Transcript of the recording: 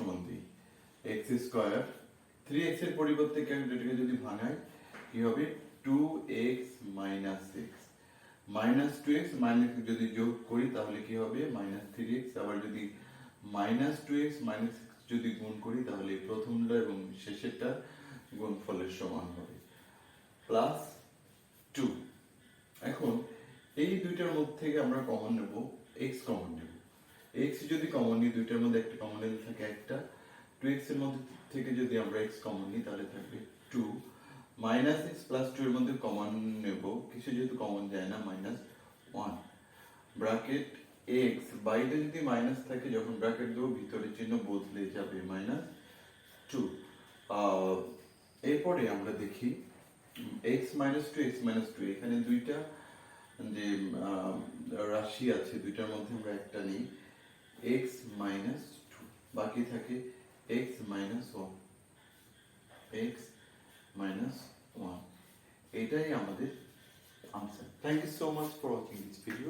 সমান 2 x square 3x এর পরিবর্তে এটাকে যদি ভাঙাই কি হবে 2x minus x minus 2x minus যদি যোগ করি তাহলে কি হবে মাইনাস 3x আবার যদি মাইনাস 2x মাইনাস যদি গুণ করি তাহলে প্রথমটা এবং শেষেরটা গুণফলের সমান হবে প্লাস 2। এখন এই দুইটার মধ্যে থেকে আমরা কমন নেব x কমন নেব x যদি কমন নিই দুইটার মধ্যে একটা কমন নিলে থাকে একটা 2x এর মধ্যে থেকে যদি আমরা x কমন নিই তাহলে থাকবে 2 মাইনাস x প্লাস 2 এর মধ্যে কমন নেব কিছু যেহেতু কমন যায় না মাইনাস 1 ব্র্যাকেট x বাইরে যদি মাইনাস থাকে যখন ব্র্যাকেট দেব ভিতরে চিহ্ন বদলে যাবে মাইনাস 2। এরপরে আমরা দেখি x মাইনাস 2 x মাইনাস 2 এখানে দুইটা যে রাশি আছে দুইটার মধ্যে আমরা একটা নিই x মাইনাস 2 বাকি থাকে x মাইনাস 1 x minus 1 এটাই আমাদের answer. Thank you so much for watching this video.